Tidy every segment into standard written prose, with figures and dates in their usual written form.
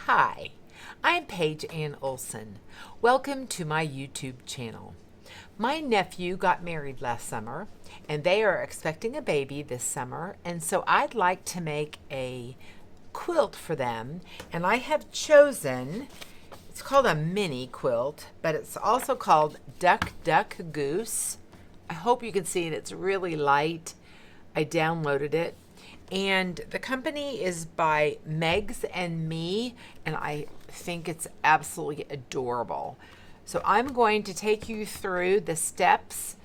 Hi, I'm Paige Ann Olson. Welcome to my YouTube channel. My nephew got married last summer and they are expecting a baby this summer, and so I'd like to make a quilt for them, and I have chosen, it's called a mini quilt, but it's also called Duck Duck Goose. I hope you can see it. It's really light. I downloaded it. And the company is by Megs and Me, and I think it's absolutely adorable. So I'm going to take you through the steps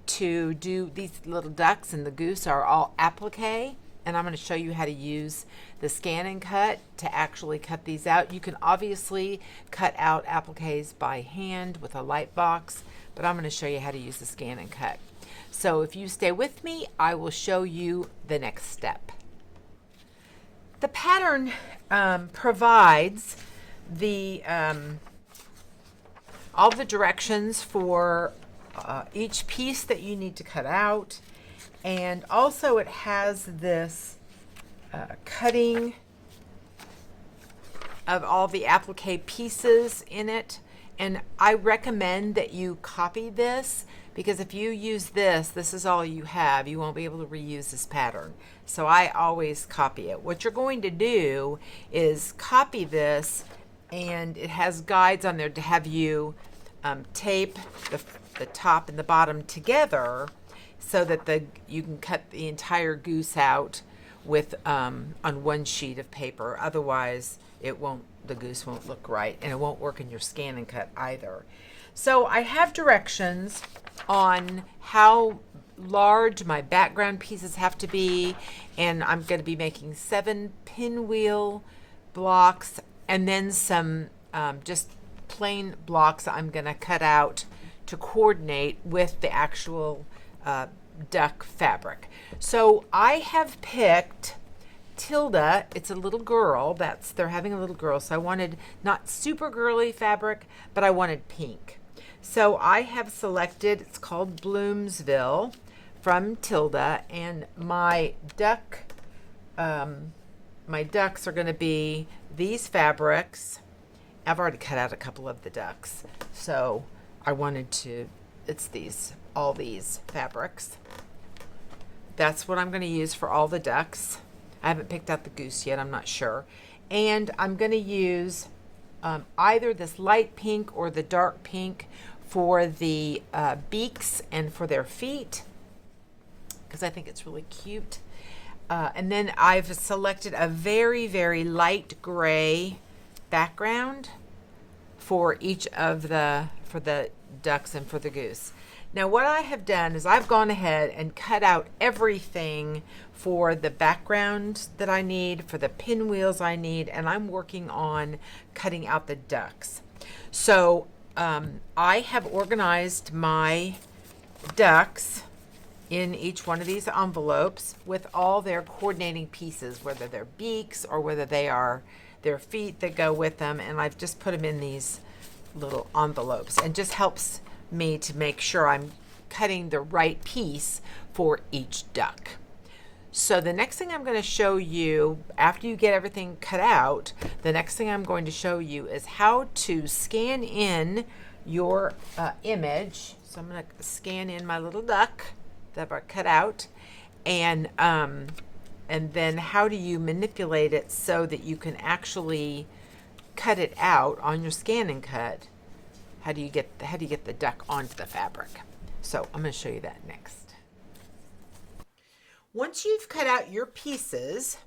to do these little ducks, and the goose are all applique, and I'm going to show you how to use the ScanNCut to actually cut these out. You can obviously cut out appliques by hand with a light box, but I'm going to show you how to use the ScanNCut. So if you stay with me, I will show you the next step. The pattern provides the all the directions for each piece that you need to cut out, and also it has this cutting of all the applique pieces in it. And I recommend that you copy this, because if you use this is all you have. You won't be able to reuse this pattern. So I always copy it. What you're going to do is copy this, and it has guides on there to have you tape the top and the bottom together so that you can cut the entire goose out with on one sheet of paper. Otherwise, the goose won't look right, and it won't work in your ScanNCut either. So I have directions on how large my background pieces have to be, and I'm going to be making 7 pinwheel blocks and then some just plain blocks I'm going to cut out to coordinate with the actual duck fabric. So I have picked Tilda. It's a little girl. They're having a little girl, so I wanted not super girly fabric, but I wanted pink. So I have selected, it's called Bloomsville from Tilda, and my ducks are going to be these fabrics. I've already cut out a couple of the ducks, so I wanted to, all these fabrics. That's what I'm going to use for all the ducks. I haven't picked out the goose yet, I'm not sure. And I'm going to use either this light pink or the dark pink for the beaks and for their feet, because I think it's really cute. And then I've selected a very, very light gray background for each of for the ducks and for the goose. Now what I have done is I've gone ahead and cut out everything for the background that I need, for the pinwheels I need, and I'm working on cutting out the ducks. So I have organized my ducks in each one of these envelopes with all their coordinating pieces, whether they're beaks or whether they are their feet that go with them, and I've just put them in these little envelopes, and just helps me to make sure I'm cutting the right piece for each duck. So the next thing I'm going to show you, after you get everything cut out, the next thing I'm going to show you is how to scan in your image. So I'm going to scan in my little duck that I cut out, and then how do you manipulate it so that you can actually cut it out on your ScanNCut. How do you get the duck onto the fabric? So I'm going to show you that next. Once you've cut out your pieces,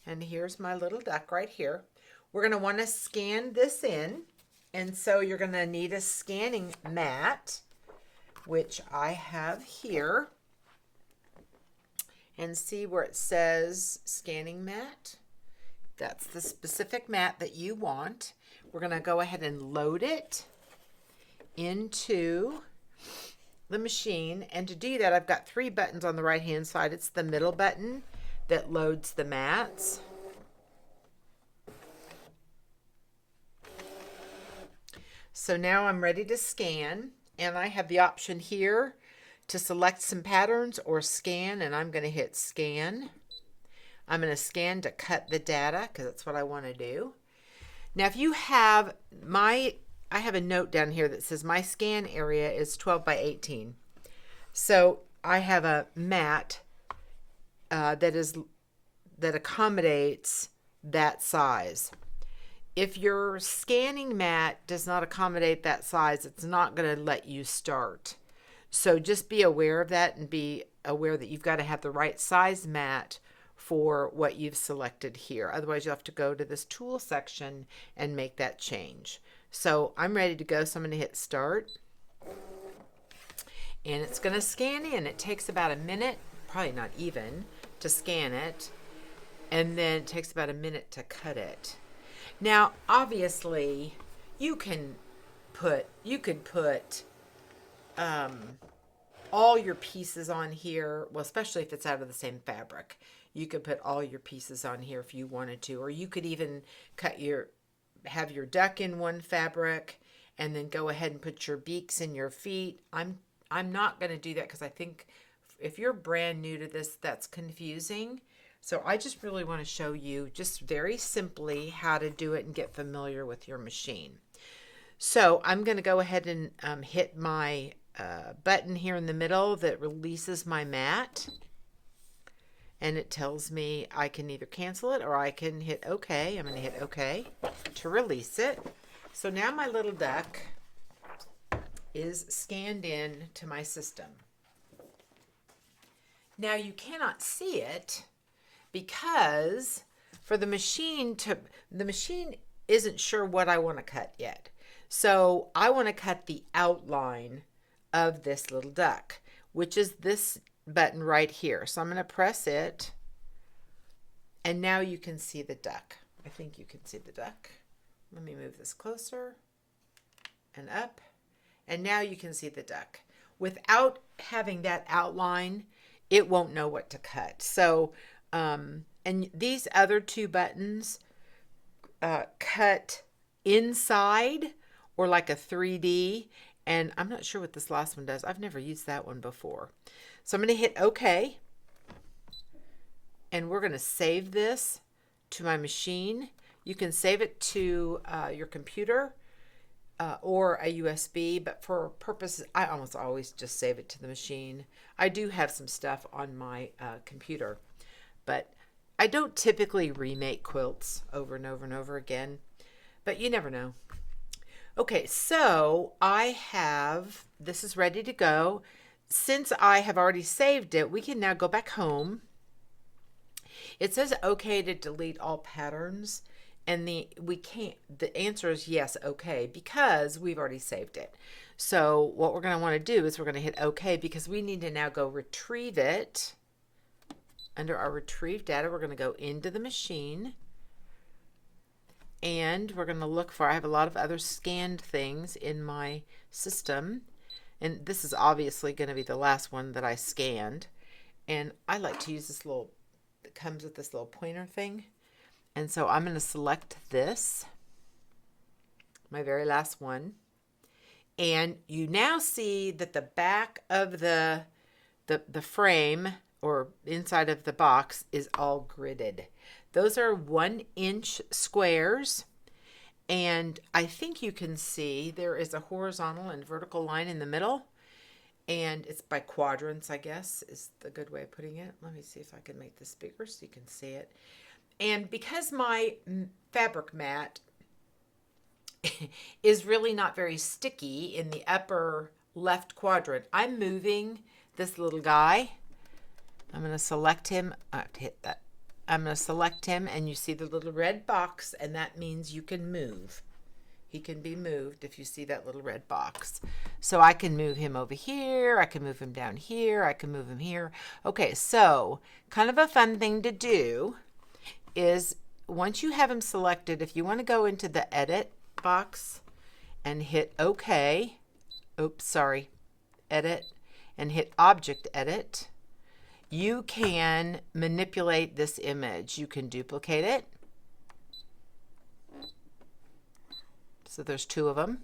and here's my little duck right here, we're going to want to scan this in, and so you're going to need a scanning mat, which I have here. And see where it says scanning mat? That's the specific mat that you want. We're going to go ahead and load it into the machine, and to do that I've got 3 buttons on the right hand side. It's the middle button that loads the mats. So now I'm ready to scan, and I have the option here to select some patterns or scan, and I'm going to hit scan. I'm going to scan to cut the data because that's what I want to do. Now, if you have I have a note down here that says my scan area is 12 by 18. So I have a mat that accommodates that size. If your scanning mat does not accommodate that size, it's not going to let you start. So just be aware of that and be aware that you've got to have the right size mat for what you've selected here. Otherwise, you'll have to go to this tool section and make that change. So I'm ready to go, so I'm going to hit start. And it's going to scan in. It takes about a minute, probably not even, to scan it. And then it takes about a minute to cut it. Now, obviously, you could put all your pieces on here. Well, especially if it's out of the same fabric, you could put all your pieces on here if you wanted to, or you could even have your duck in one fabric, and then go ahead and put your beaks and your feet. I'm not going to do that because I think if you're brand new to this, that's confusing. So I just really want to show you just very simply how to do it and get familiar with your machine. So I'm going to go ahead and hit my button here in the middle that releases my mat. And it tells me I can either cancel it or I can hit OK. I'm going to hit OK to release it. So now my little duck is scanned in to my system. Now you cannot see it because for the machine isn't sure what I want to cut yet. So I want to cut the outline of this little duck, which is this button right here. So I'm going to press it, and now you can see the duck. I think you can see the duck. Let me move this closer and up, and now you can see the duck. Without having that outline, it won't know what to cut. So and these other two buttons cut inside or like a 3D, and I'm not sure what this last one does. I've never used that one before. So I'm going to hit OK, and we're going to save this to my machine. You can save it to your computer or a USB, but for purposes, I almost always just save it to the machine. I do have some stuff on my computer, but I don't typically remake quilts over and over and over again, but you never know. Okay, so this is ready to go. Since I have already saved it, we can now go back home. It says okay to delete all patterns, and the answer is yes, okay, because we've already saved it. So what we're going to want to do is we're going to hit okay, because we need to now go retrieve it. Under our retrieve data, we're going to go into the machine, and we're going to look for, I have a lot of other scanned things in my system, and this is obviously going to be the last one that I scanned. And I like to use this little, it comes with this little pointer thing. And so I'm going to select this, my very last one. And you now see that the back of the frame or inside of the box is all gridded. Those are 1-inch squares. And I think you can see there is a horizontal and vertical line in the middle. And it's by quadrants, I guess, is the good way of putting it. Let me see if I can make this bigger so you can see it. And because my fabric mat is really not very sticky in the upper left quadrant, I'm moving this little guy. I'm going to select him. I have to hit that. I'm going to select him, and you see the little red box, and that means you can move. He can be moved if you see that little red box. So I can move him over here. I can move him down here. I can move him here. Okay, so kind of a fun thing to do is once you have him selected, if you want to go into the edit box and hit OK, edit, and hit object edit, you can manipulate this image. You can duplicate it. So there's 2 of them.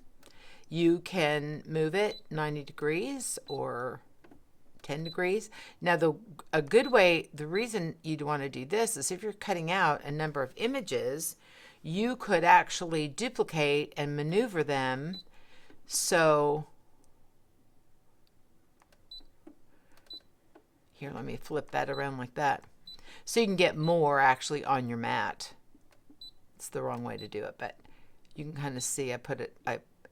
You can move it 90 degrees or 10 degrees. Now the reason you'd want to do this is if you're cutting out a number of images, you could actually duplicate and maneuver them. So here, let me flip that around like that. So you can get more actually on your mat. It's the wrong way to do it, but you can kind of see I put it,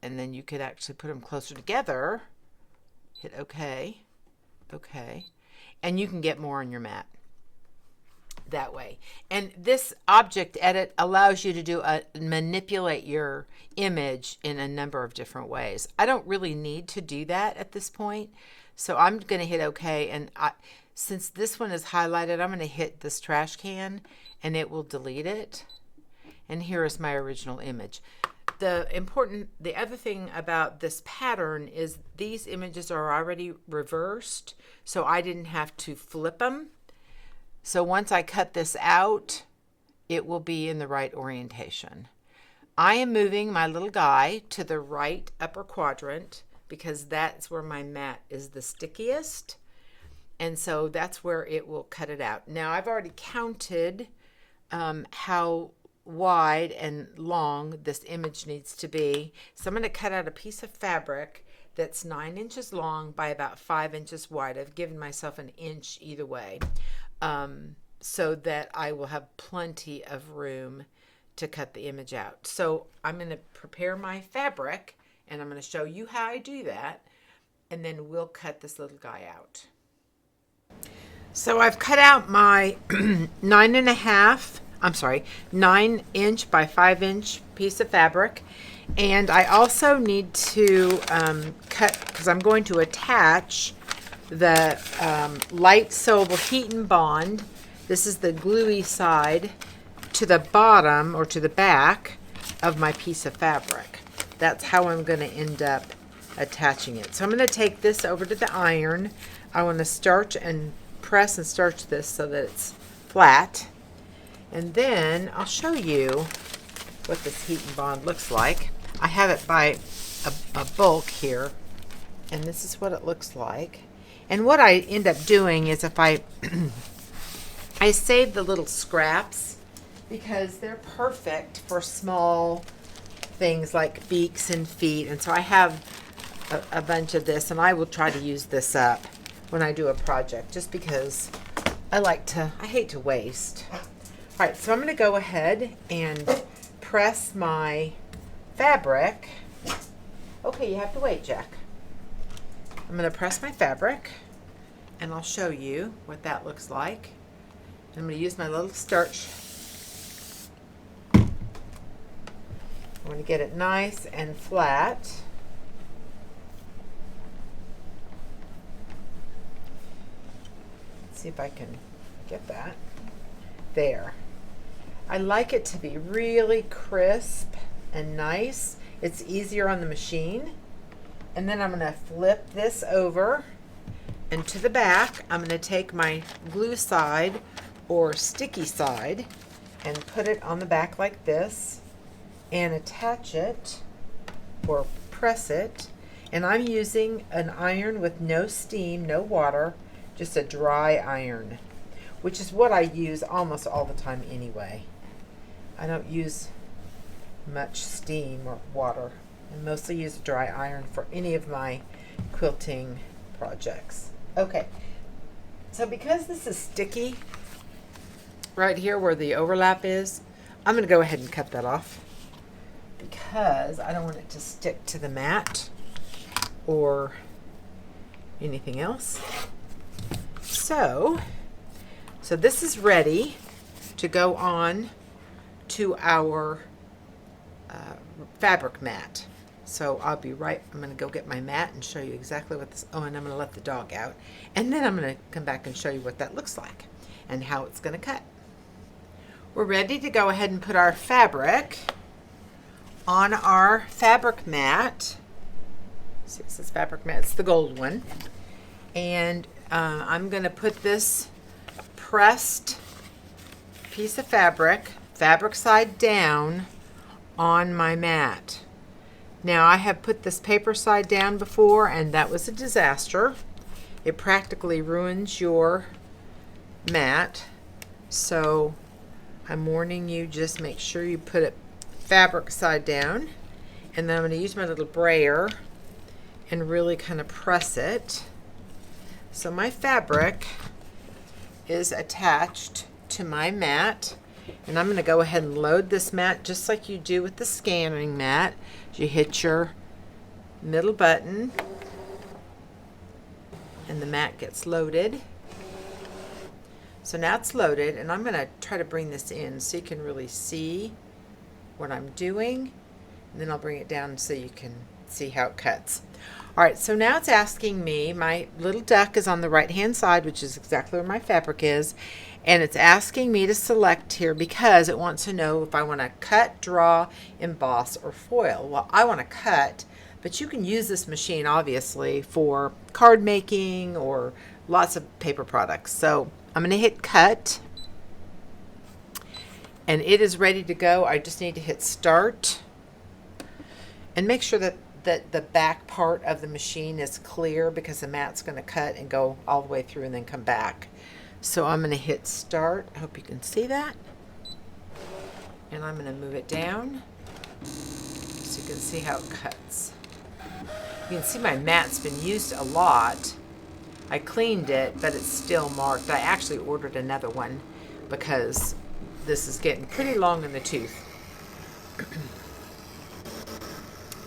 and then you could actually put them closer together. Hit OK. OK. And you can get more on your mat that way. And this object edit allows you to do manipulate your image in a number of different ways. I don't really need to do that at this point, so I'm going to hit OK. And since this one is highlighted, I'm going to hit this trash can and it will delete it. And here is my original image. The other thing about this pattern is these images are already reversed, so I didn't have to flip them. So once I cut this out, it will be in the right orientation. I am moving my little guy to the right upper quadrant because that's where my mat is the stickiest. And so that's where it will cut it out. Now I've already counted how wide and long this image needs to be. So I'm going to cut out a piece of fabric that's 9 inches long by about 5 inches wide. I've given myself an inch either way, so that I will have plenty of room to cut the image out. So I'm going to prepare my fabric and I'm going to show you how I do that, and then we'll cut this little guy out. So I've cut out my 9 inch by 5 inch piece of fabric, and I also need to cut, because I'm going to attach the light sewable heat and bond. This is the gluey side to the bottom or to the back of my piece of fabric. That's how I'm going to end up attaching it. So I'm going to take this over to the iron. I want to starch and press and starch this so that it's flat. And then I'll show you what this heat and bond looks like. I have it by a bulk here, and this is what it looks like. And what I end up doing is if I save the little scraps because they're perfect for small things like beaks and feet. And so I have a bunch of this, and I will try to use this up when I do a project just because I hate to waste. All right, so I'm going to go ahead and press my fabric. Okay, you have to wait, Jack. I'm going to press my fabric, and I'll show you what that looks like. I'm going to use my little starch. I'm going to get it nice and flat. Let's see if I can get that. There. I like it to be really crisp and nice. It's easier on the machine. And then I'm going to flip this over, and to the back I'm going to take my glue side or sticky side and put it on the back like this and attach it or press it. And I'm using an iron with no steam, no water, just a dry iron, which is what I use almost all the time anyway. I don't use much steam or water. I mostly use a dry iron for any of my quilting projects. Okay, so because this is sticky right here where the overlap is, I'm going to go ahead and cut that off because I don't want it to stick to the mat or anything else. So this is ready to go on to our fabric mat. So I'll be right, I'm going to go get my mat and show you exactly what this, and I'm going to let the dog out. And then I'm going to come back and show you what that looks like and how it's going to cut. We're ready to go ahead and put our fabric on our fabric mat. See, this is fabric mat, it's the gold one. And I'm going to put this pressed piece of fabric side down on my mat. Now I have put this paper side down before, and that was a disaster. It practically ruins your mat. So I'm warning you, just make sure you put it fabric side down. And then I'm going to use my little brayer and really kind of press it. So my fabric is attached to my mat. And I'm going to go ahead and load this mat just like you do with the scanning mat. You hit your middle button and the mat gets loaded. So now it's loaded, and I'm going to try to bring this in so you can really see what I'm doing. And then I'll bring it down so you can see how it cuts. All right, so now it's asking me, my little duck is on the right-hand side, which is exactly where my fabric is. And it's asking me to select here because it wants to know if I want to cut, draw, emboss, or foil. Well, I want to cut, but you can use this machine, obviously, for card making or lots of paper products. So I'm going to hit cut, and it is ready to go. I just need to hit start and make sure that the back part of the machine is clear because the mat's going to cut and go all the way through and then come back. So I'm going to hit start. I hope you can see that. And I'm going to move it down so you can see how it cuts. You can see my mat's been used a lot. I cleaned it, but it's still marked. I actually ordered another one because this is getting pretty long in the tooth.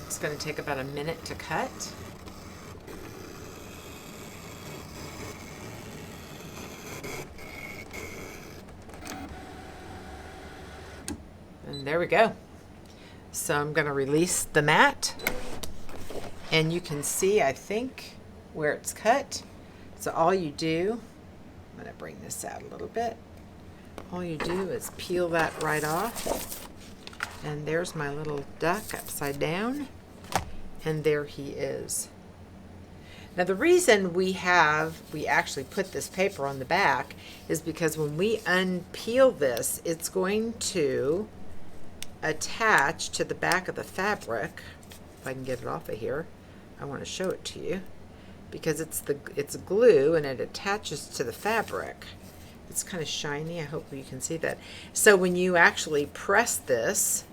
It's going to take about a minute to cut. And there we go. So I'm going to release the mat, and you can see, I think, where it's cut. So all you do, I'm going to bring this out a little bit. All you do is peel that right off. And there's my little duck upside down. And there he is. Now the reason we actually put this paper on the back is because when we unpeel this, it's going to attach to the back of the fabric. If I can get it off of here, I want to show it to you. Because it's glue and it attaches to the fabric. It's kind of shiny. I hope you can see that. So when you actually press this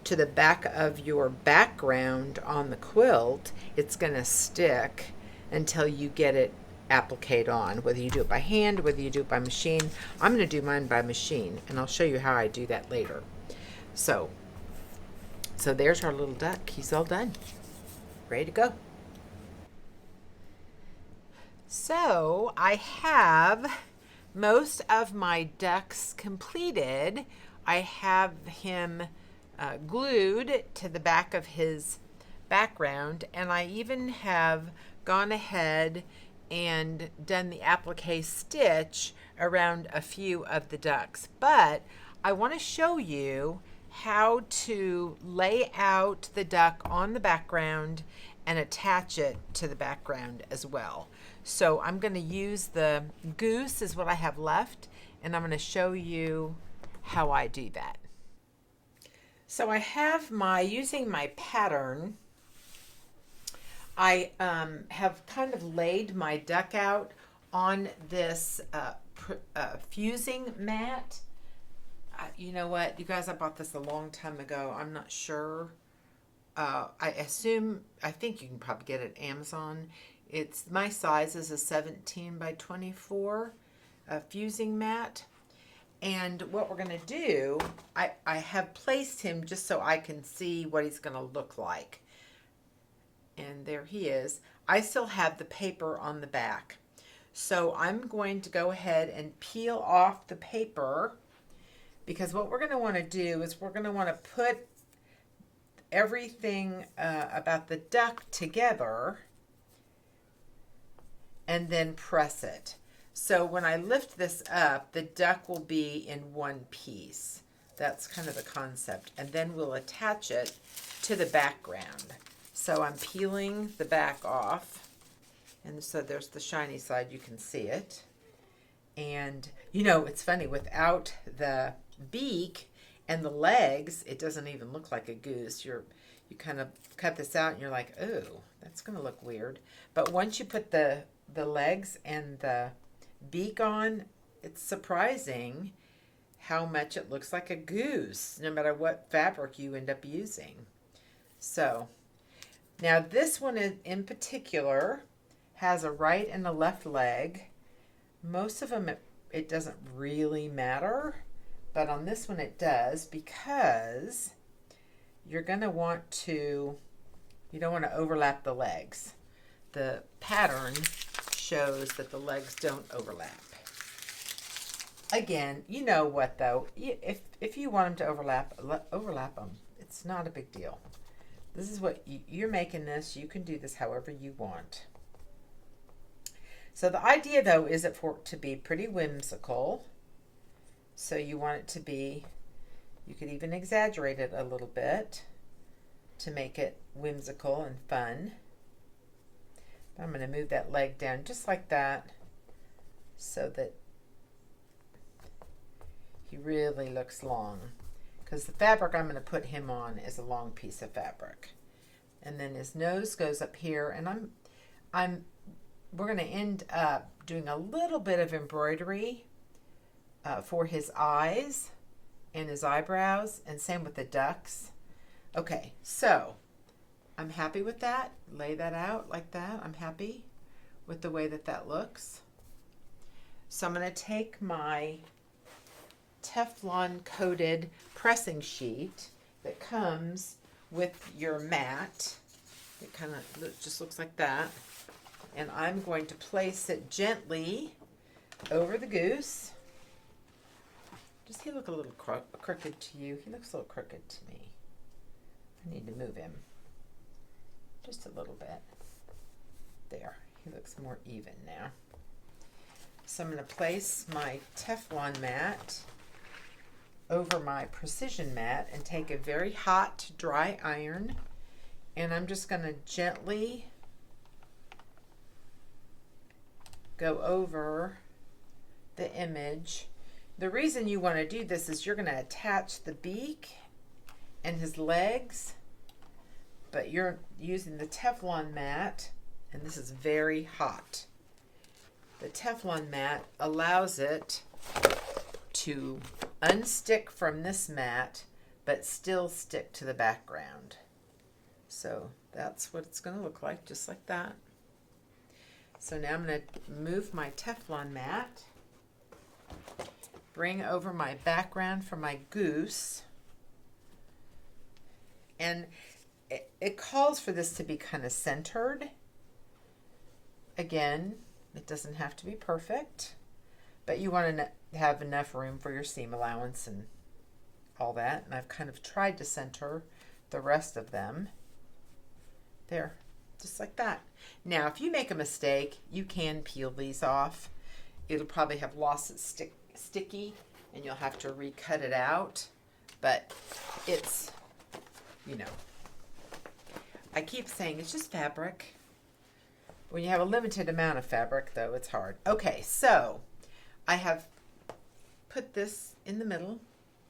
to the back of your background on the quilt, it's going to stick until you get it appliqued on, whether you do it by hand, whether you do it by machine. I'm going to do mine by machine, and I'll show you how I do that later. So there's our little duck. He's all done. Ready to go. So I have most of my ducks completed. I have him glued to the back of his background, and I even have gone ahead and done the applique stitch around a few of the ducks. But I want to show you how to lay out the duck on the background and attach it to the background as well. So I'm going to use the goose is what I have left, and I'm going to show you how I do that. So I have using my pattern, I have kind of laid my duck out on this fusing mat. You know what, you guys, I bought this a long time ago. I'm not sure. I think you can probably get it at Amazon. My size is a 17 by 24 fusing mat. And what we're going to do, I have placed him just so I can see what he's going to look like. And there he is. I still have the paper on the back. So I'm going to go ahead and peel off the paper, because what we're going to want to do is we're going to want to put everything about the duck together and then press it. So when I lift this up, the duck will be in one piece. That's kind of the concept. And then we'll attach it to the background. So I'm peeling the back off. And so there's the shiny side, you can see it. And you know, it's funny, without the beak and the legs, it doesn't even look like a goose. You kind of cut this out and you're like, oh, that's going to look weird. But once you put the legs and the beak on, it's surprising how much it looks like a goose, no matter what fabric you end up using. So now this one in particular has a right and a left leg. Most of them it doesn't really matter, but on this one it does, because you're going to want to, you don't want to overlap the legs. The pattern shows that the legs don't overlap. Again, you know what though, if you want them to overlap them. It's not a big deal. This is what you're making this. You can do this however you want. So the idea though is for it to be pretty whimsical. So you want it to be, you could even exaggerate it a little bit to make it whimsical and fun. I'm going to move that leg down just like that so that he really looks long, because the fabric I'm going to put him on is a long piece of fabric. And then his nose goes up here, and we're going to end up doing a little bit of embroidery for his eyes and his eyebrows, and same with the ducks. Okay, so I'm happy with that. Lay that out like that. I'm happy with the way that looks. So I'm going to take my Teflon coated pressing sheet that comes with your mat. It kind of just looks like that. And I'm going to place it gently over the goose. Does he look a little crooked to you? He looks a little crooked to me. I need to move him just a little bit. There, he looks more even now. So I'm going to place my Teflon mat over my precision mat and take a very hot dry iron, and I'm just going to gently go over the image. The reason you want to do this is you're going to attach the beak and his legs, but you're using the Teflon mat, and this is very hot. The Teflon mat allows it to unstick from this mat but still stick to the background. So that's what it's going to look like, just like that. So now I'm going to move my Teflon mat, bring over my background for my goose, and it calls for this to be kind of centered. Again, it doesn't have to be perfect, but you want to have enough room for your seam allowance and all that. And I've kind of tried to center the rest of them. There, just like that. Now, if you make a mistake, you can peel these off. It'll probably have lost its sticky, and you'll have to recut it out. But it's, you know, I keep saying it's just fabric. When you have a limited amount of fabric, though, it's hard. Okay, so I have put this in the middle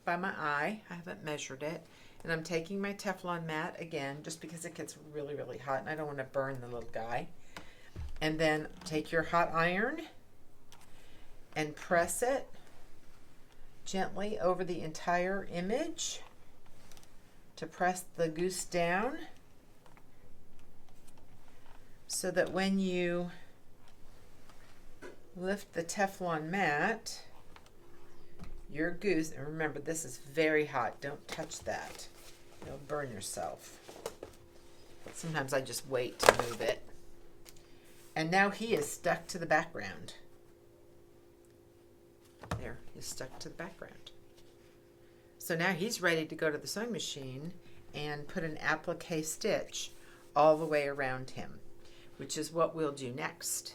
by my eye. I haven't measured it. And I'm taking my Teflon mat again, just because it gets really, really hot, and I don't want to burn the little guy. And then take your hot iron and press it gently over the entire image to press the goose down, so that when you lift the Teflon mat, your goose, and remember this is very hot, don't touch that, you'll burn yourself. Sometimes I just wait to move it. And now he is stuck to the background. There, he's stuck to the background. So now he's ready to go to the sewing machine and put an applique stitch all the way around him, which is what we'll do next.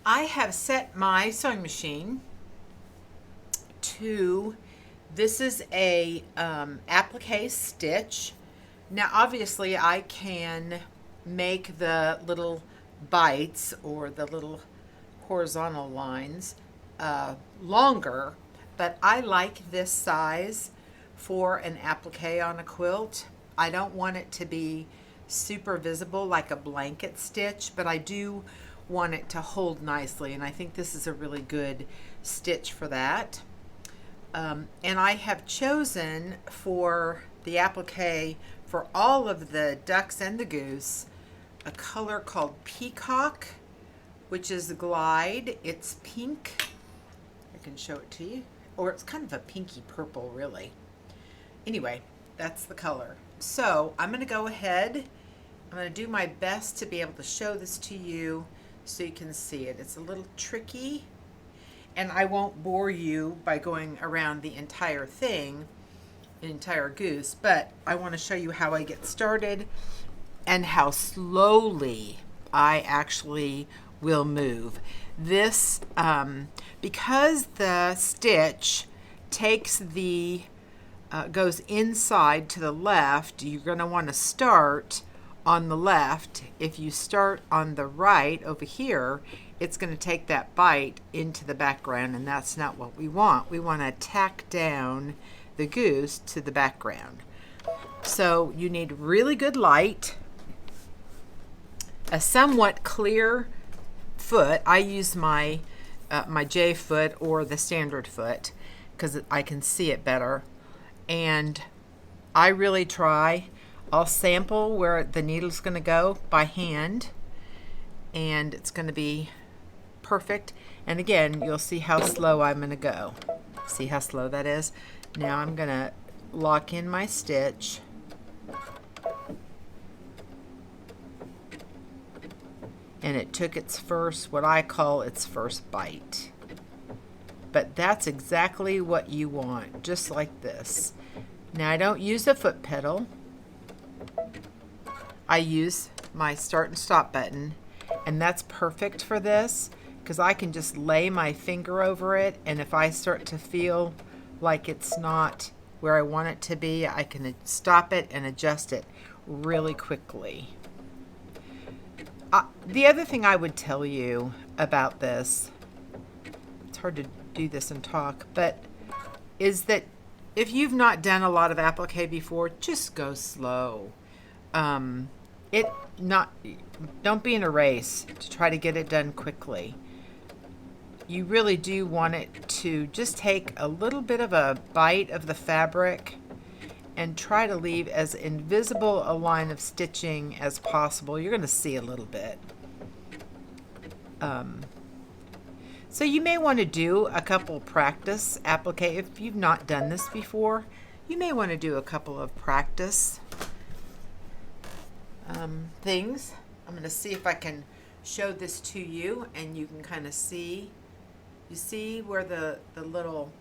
I have set my sewing machine to, this is a applique stitch. Now obviously I can make the little bites or the little horizontal lines longer, but I like this size for an applique on a quilt. I don't want it to be super visible like a blanket stitch, but I do want it to hold nicely, and I think this is a really good stitch for that. And I have chosen for the applique for all of the ducks and the goose a color called Peacock, which is the Glide. It's pink. I can show it to you. Or it's kind of a pinky purple, really. Anyway, that's the color. So I'm going to go ahead. I'm going to do my best to be able to show this to you so you can see it. It's a little tricky, and I won't bore you by going around the entire thing, the entire goose, but I want to show you how I get started and how slowly I actually will move. This, because the stitch takes the, goes inside to the left, you're going to want to start on the left. If you start on the right over here, it's going to take that bite into the background, and that's not what we want. We want to tack down the goose to the background. So you need really good light, a somewhat clear foot. I use my my J foot or the standard foot because I can see it better, and I really try. I'll sample where the needle's going to go by hand, and it's going to be perfect. And again, you'll see how slow I'm going to go. See how slow that is? Now I'm going to lock in my stitch. And it took its first, what I call its first bite. But that's exactly what you want, just like this. Now I don't use a foot pedal. I use my start and stop button, and that's perfect for this because I can just lay my finger over it, and if I start to feel like it's not where I want it to be, I can stop it and adjust it really quickly. The other thing I would tell you about this, it's hard to do this and talk, but is that if you've not done a lot of applique before, just go slow. Don't be in a race to try to get it done quickly. You really do want it to just take a little bit of a bite of the fabric and try to leave as invisible a line of stitching as possible. You're going to see a little bit. So you may want to do a couple practice applique. If you've not done this before, you may want to do a couple of practice things. I'm going to see if I can show this to you, and you can kind of see. You see where the little,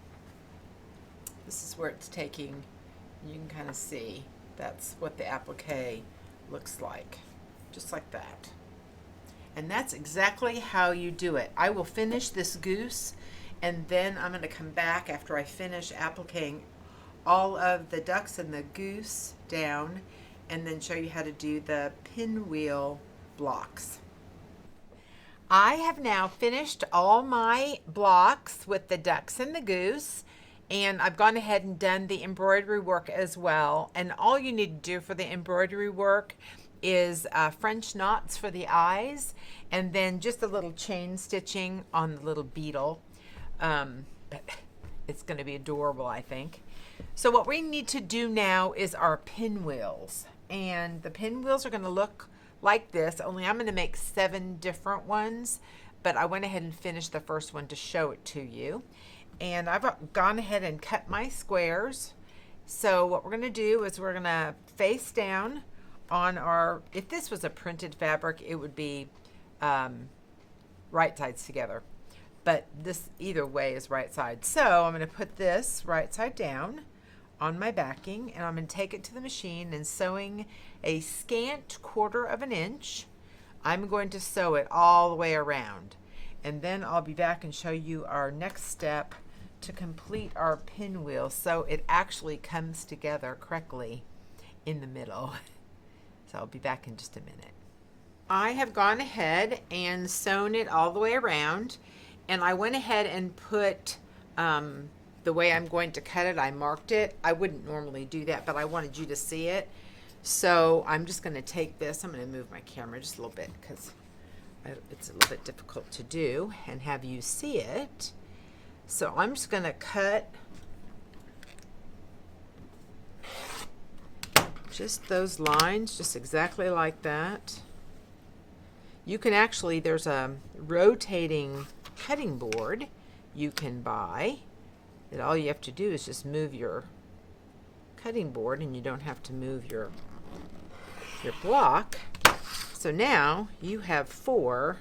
this is where it's taking. You can kind of see that's what the applique looks like, just like that. And that's exactly how you do it. I will finish this goose, and then I'm going to come back after I finish appliquing all of the ducks and the goose down, and then show you how to do the pinwheel blocks. I have now finished all my blocks with the ducks and the goose, and I've gone ahead and done the embroidery work as well. And all you need to do for the embroidery work is French knots for the eyes, and then just a little chain stitching on the little beetle. But it's going to be adorable, I think. So what we need to do now is our pinwheels, and the pinwheels are going to look like this, only I'm going to make 7 different ones, but I went ahead and finished the first one to show it to you. And I've gone ahead and cut my squares. So what we're going to do is we're going to face down on our, if this was a printed fabric, it would be right sides together. But this either way is right side. So I'm going to put this right side down on my backing, and I'm going to take it to the machine, and sewing a scant 1/4 inch, I'm going to sew it all the way around. And then I'll be back and show you our next step to complete our pinwheel so it actually comes together correctly in the middle. So I'll be back in just a minute. I have gone ahead and sewn it all the way around, and I went ahead and put the way I'm going to cut it, I marked it. I wouldn't normally do that, but I wanted you to see it. So I'm just going to take this. I'm going to move my camera just a little bit because it's a little bit difficult to do and have you see it. So I'm just going to cut just those lines, just exactly like that. You can actually, there's a rotating cutting board you can buy that all you have to do is just move your cutting board, and you don't have to move your block. So now you have 4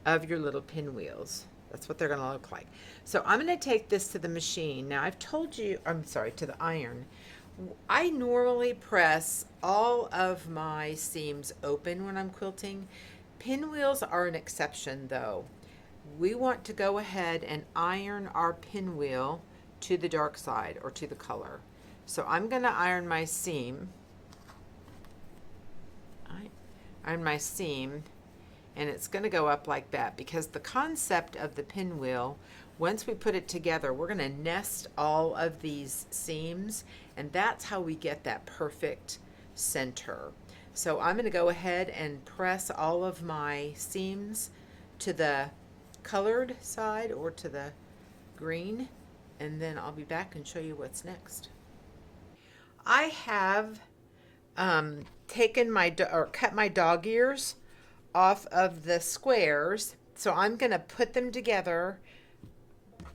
of your little pinwheels. That's what they're going to look like. So I'm going to take this to the machine. Now I've told you, I'm sorry, to the iron. I normally press all of my seams open when I'm quilting. Pinwheels are an exception though. We want to go ahead and iron our pinwheel to the dark side or to the color. So I'm going to iron my seam. Iron my seam, and it's going to go up like that because the concept of the pinwheel, once we put it together, we're going to nest all of these seams, and that's how we get that perfect center. So I'm going to go ahead and press all of my seams to the colored side or to the green, and then I'll be back and show you what's next. I have taken cut my dog ears off of the squares, so I'm going to put them together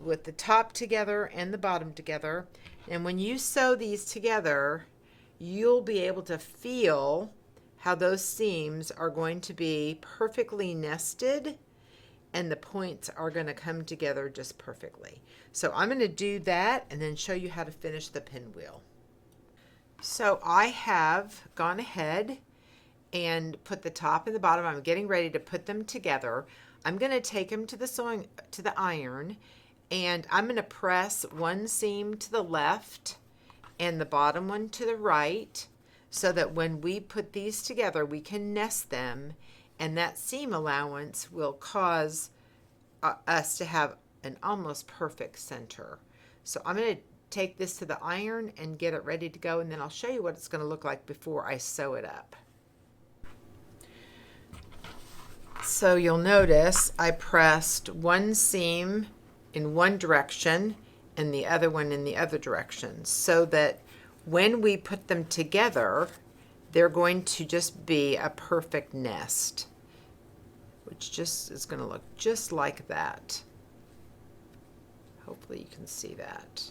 with the top together and the bottom together. And when you sew these together, you'll be able to feel how those seams are going to be perfectly nested, and the points are going to come together just perfectly. So I'm going to do that and then show you how to finish the pinwheel. So I have gone ahead and put the top and the bottom. I'm getting ready to put them together. I'm going to take them to the iron, and I'm going to press one seam to the left and the bottom one to the right, so that when we put these together, we can nest them, and that seam allowance will cause us to have an almost perfect center. So I'm going to take this to the iron and get it ready to go, and then I'll show you what it's going to look like before I sew it up. So you'll notice I pressed one seam in one direction and the other one in the other direction, so that when we put them together, they're going to just be a perfect nest, which just is going to look just like that. Hopefully you can see that.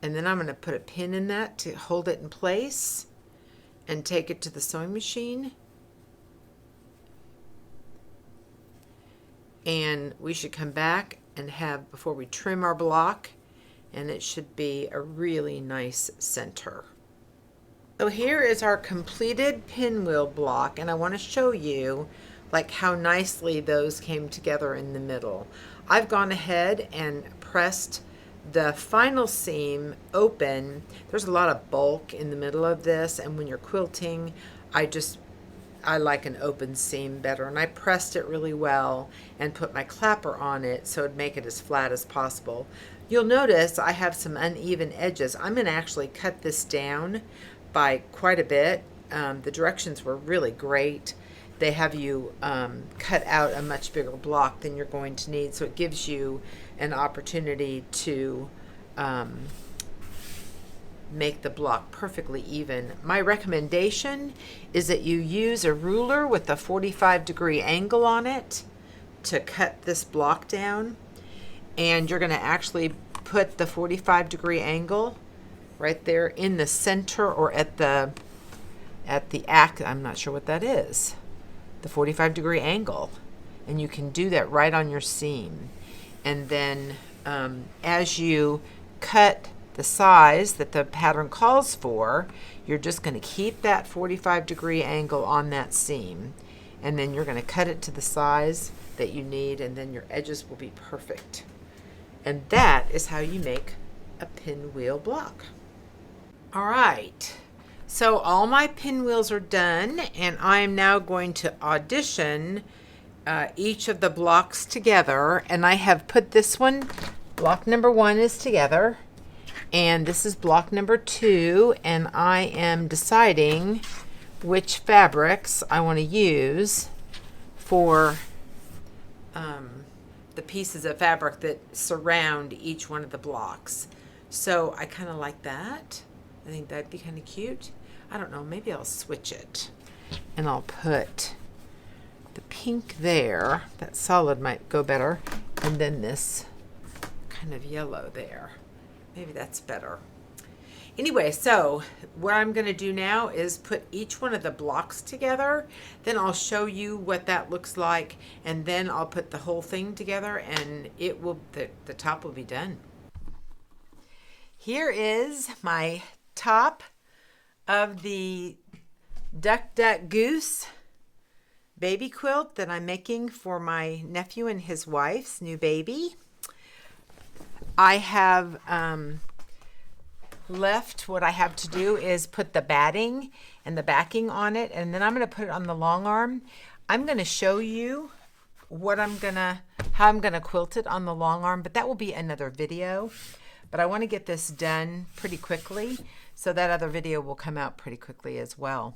And then I'm going to put a pin in that to hold it in place and take it to the sewing machine. And we should come back and have, before we trim our block, and it should be a really nice center. So here is our completed pinwheel block, and I want to show you like how nicely those came together in the middle. I've gone ahead and pressed the final seam open. There's a lot of bulk in the middle of this, and when you're quilting, I like an open seam better, and I pressed it really well and put my clapper on it so it'd make it as flat as possible. You'll notice I have some uneven edges. I'm going to actually cut this down by quite a bit. The directions were really great. They have you cut out a much bigger block than you're going to need, so it gives you an opportunity to make the block perfectly even. My recommendation is that you use a ruler with a 45-degree angle on it to cut this block down, and you're going to actually put the 45-degree angle right there in the center, or at the I'm not sure what that is, the 45-degree angle, and you can do that right on your seam. And then as you cut the size that the pattern calls for, you're just going to keep that 45-degree angle on that seam, and then you're going to cut it to the size that you need, and then your edges will be perfect. And that is how you make a pinwheel block. All right, so all my pinwheels are done, and I am now going to audition each of the blocks together, and I have put this one, block number 1 is together, and this is block number 2, and I am deciding which fabrics I want to use for the pieces of fabric that surround each one of the blocks. So I kind of like that. I think that'd be kind of cute. I don't know, maybe I'll switch it. And I'll put the pink there. That solid might go better. And then this kind of yellow there. Maybe that's better. Anyway, so what I'm going to do now is put each one of the blocks together. Then I'll show you what that looks like. And then I'll put the whole thing together and it will, the top will be done. Here is my top of the Duck Duck Goose baby quilt that I'm making for my nephew and his wife's new baby. I have left, what I have to do is put the batting and the backing on it, and then I'm going to put it on the long arm. I'm going to show you how I'm going to quilt it on the long arm, but that will be another video. But I want to get this done pretty quickly, so that other video will come out pretty quickly as well.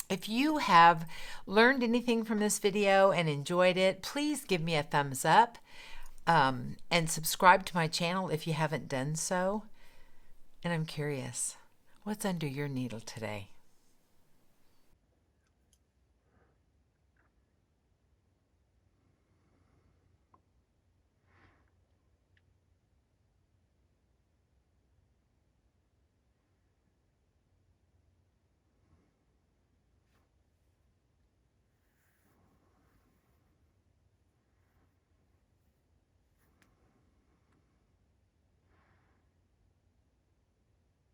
If you have learned anything from this video and enjoyed it, please give me a thumbs up and subscribe to my channel if you haven't done so. And I'm curious, what's under your needle today?